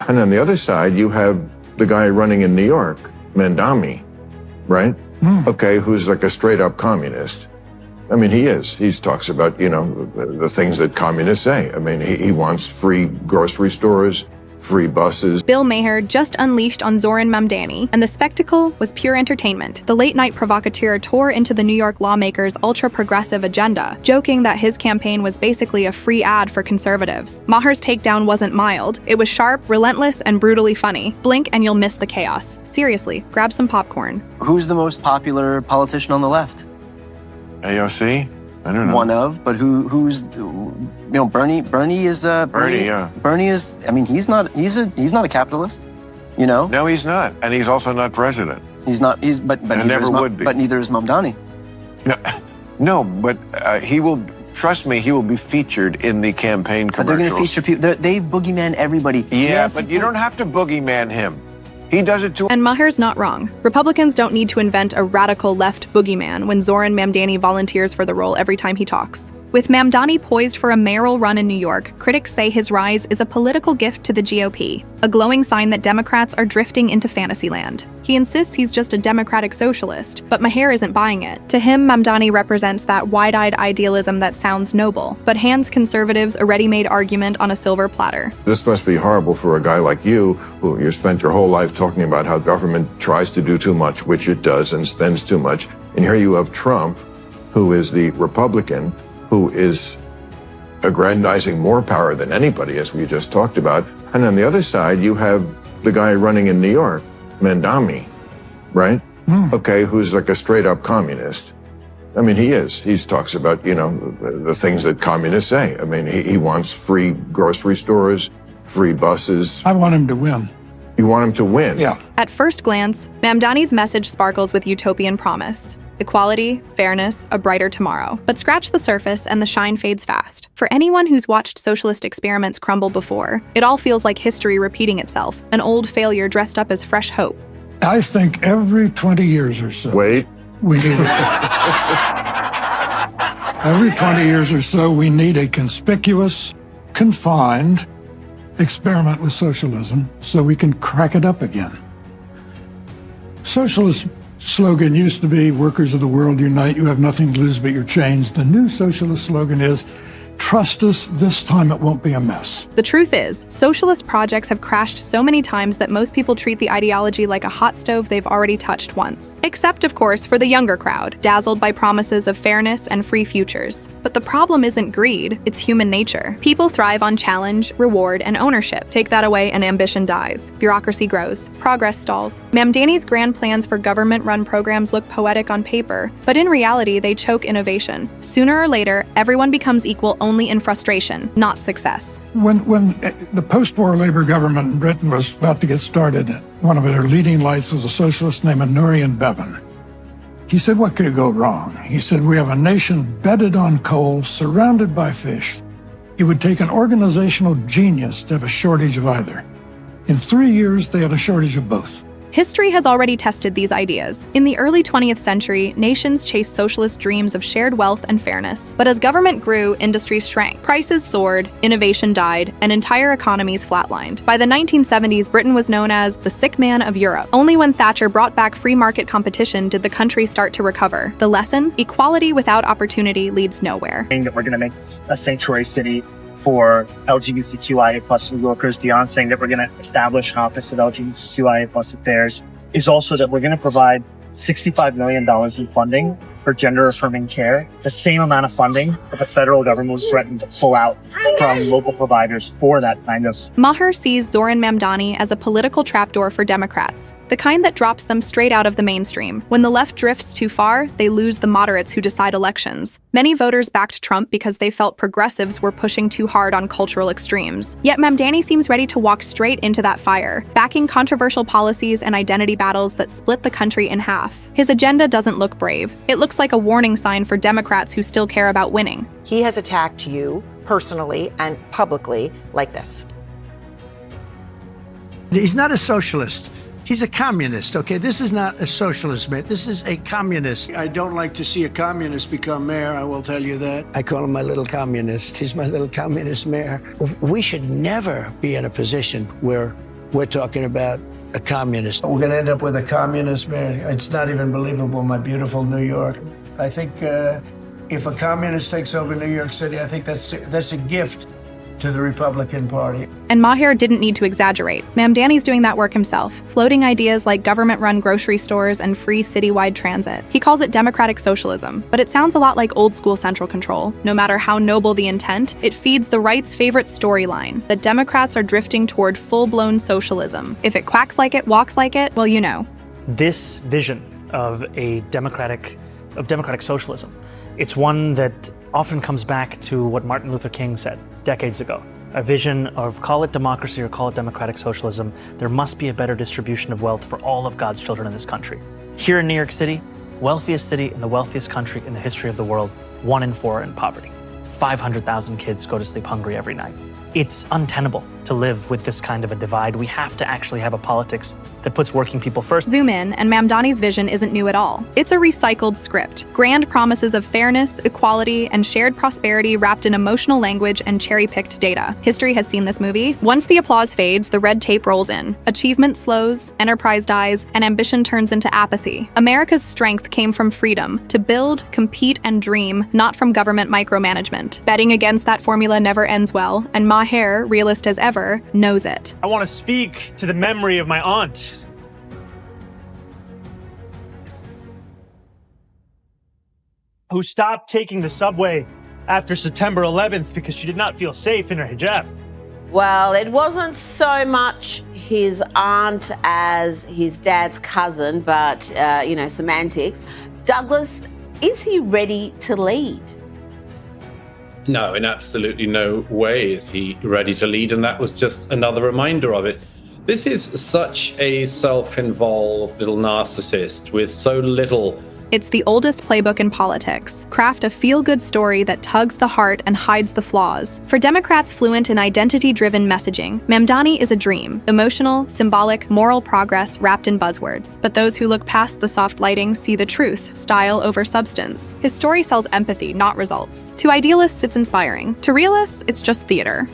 And on the other side, you have the guy running in New York, Mamdani, right? Okay, who's like a straight up communist. I mean, he is. He talks about, the things that communists say. I mean, he wants free grocery stores, free buses. Bill Maher just unleashed on Zohran Mamdani, and the spectacle was pure entertainment. The late-night provocateur tore into the New York lawmaker's ultra-progressive agenda, joking that his campaign was basically a free ad for conservatives. Maher's takedown wasn't mild. It was sharp, relentless, and brutally funny. Blink and you'll miss the chaos. Seriously, grab some popcorn. Who's the most popular politician on the left? AOC? I don't know. One of, but who's Bernie? Bernie is Bernie, yeah. Bernie is. I mean, he's not a capitalist. No, he's not, and he's also not president. He's not. But never would be. But neither is Mamdani. No, but he will. Trust me, he will be featured in the campaign commercials. But they're going to feature people. They boogeyman everybody. Yeah, but you don't have to boogeyman him. He does it too. And Maher's not wrong. Republicans don't need to invent a radical left boogeyman when Zohran Mamdani volunteers for the role every time he talks. With Mamdani poised for a mayoral run in New York, critics say his rise is a political gift to the GOP, a glowing sign that Democrats are drifting into fantasyland. He insists he's just a democratic socialist, but Maher isn't buying it. To him, Mamdani represents that wide-eyed idealism that sounds noble, but hands conservatives a ready-made argument on a silver platter. This must be horrible for a guy like you, who you spent your whole life talking about how government tries to do too much, which it does, and spends too much. And here you have Trump, who is the Republican, who is aggrandizing more power than anybody, as we just talked about. And on the other side, you have the guy running in New York, Mamdani, right? Okay, who's like a straight up communist. I mean, he is. He talks about, the things that communists say. I mean, he wants free grocery stores, free buses. I want him to win. You want him to win? Yeah. At first glance, Mamdani's message sparkles with utopian promise. Equality, fairness, a brighter tomorrow. But scratch the surface and the shine fades fast. For anyone who's watched socialist experiments crumble before, it all feels like history repeating itself, an old failure dressed up as fresh hope. I think every 20 years or so. Wait. We need every 20 years or so, we need a conspicuous, confined experiment with socialism so we can crack it up again. Socialist slogan used to be, workers of the world unite, you have nothing to lose but your chains. The new socialist slogan is, trust us, this time it won't be a mess. The truth is, socialist projects have crashed so many times that most people treat the ideology like a hot stove they've already touched once. Except, of course, for the younger crowd, dazzled by promises of fairness and free futures. But the problem isn't greed, it's human nature. People thrive on challenge, reward, and ownership. Take that away and ambition dies. Bureaucracy grows. Progress stalls. Mamdani's grand plans for government-run programs look poetic on paper, but in reality, they choke innovation. Sooner or later, everyone becomes equal only in frustration, not success. When the post-war Labour government in Britain was about to get started, one of their leading lights was a socialist named Nurian Bevan. He said, what could go wrong? He said, we have a nation bedded on coal, surrounded by fish. It would take an organizational genius to have a shortage of either. In 3 years, they had a shortage of both. History has already tested these ideas. In the early 20th century, nations chased socialist dreams of shared wealth and fairness. But as government grew, industries shrank. Prices soared, innovation died, and entire economies flatlined. By the 1970s, Britain was known as the sick man of Europe. Only when Thatcher brought back free market competition did the country start to recover. The lesson? Equality without opportunity leads nowhere. That we're going to make a sanctuary city for LGBTQIA plus New Yorkers, beyond saying that we're going to establish an office of LGBTQIA plus affairs, is also that we're going to provide $65 million in funding for gender-affirming care, the same amount of funding that the federal government was threatening to pull out from local providers for that kind of. Maher sees Zohran Mamdani as a political trapdoor for Democrats, the kind that drops them straight out of the mainstream. When the left drifts too far, they lose the moderates who decide elections. Many voters backed Trump because they felt progressives were pushing too hard on cultural extremes. Yet Mamdani seems ready to walk straight into that fire, backing controversial policies and identity battles that split the country in half. His agenda doesn't look brave. It looks like a warning sign for Democrats who still care about winning. He has attacked you personally and publicly like this. He's not a socialist. He's a communist, okay? This is not a socialist, man. This is a communist. I don't like to see a communist become mayor, I will tell you that. I call him my little communist. He's my little communist mayor. We should never be in a position where we're talking about a communist. We're going to end up with a communist mayor. It's not even believable, my beautiful New York. I think if a communist takes over New York City, I think that's a gift to the Republican Party. And Maher didn't need to exaggerate. Mamdani's doing that work himself, floating ideas like government-run grocery stores and free citywide transit. He calls it democratic socialism, but it sounds a lot like old-school central control. No matter how noble the intent, it feeds the right's favorite storyline, that Democrats are drifting toward full-blown socialism. If it quacks like it, walks like it, well, you know. This vision of democratic socialism, it's one that often comes back to what Martin Luther King said decades ago. A vision of, call it democracy or call it democratic socialism, there must be a better distribution of wealth for all of God's children in this country. Here in New York City, wealthiest city in the wealthiest country in the history of the world, 1 in 4 in poverty. 500,000 kids go to sleep hungry every night. It's untenable to live with this kind of a divide. We have to actually have a politics that puts working people first. Zoom in, and Mamdani's vision isn't new at all. It's a recycled script. Grand promises of fairness, equality, and shared prosperity wrapped in emotional language and cherry-picked data. History has seen this movie. Once the applause fades, the red tape rolls in. Achievement slows, enterprise dies, and ambition turns into apathy. America's strength came from freedom to build, compete, and dream, not from government micromanagement. Betting against that formula never ends well, and Maher, realist as ever, knows it. I want to speak to the memory of my aunt, who stopped taking the subway after September 11th because she did not feel safe in her hijab. Well, it wasn't so much his aunt as his dad's cousin, but, semantics. Douglas, is he ready to lead? No, in absolutely no way is he ready to lead, and that was just another reminder of it. This is such a self-involved little narcissist with so little. It's the oldest playbook in politics. Craft a feel-good story that tugs the heart and hides the flaws. For Democrats fluent in identity-driven messaging, Mamdani is a dream. Emotional, symbolic, moral progress wrapped in buzzwords. But those who look past the soft lighting see the truth, style over substance. His story sells empathy, not results. To idealists, it's inspiring. To realists, it's just theater.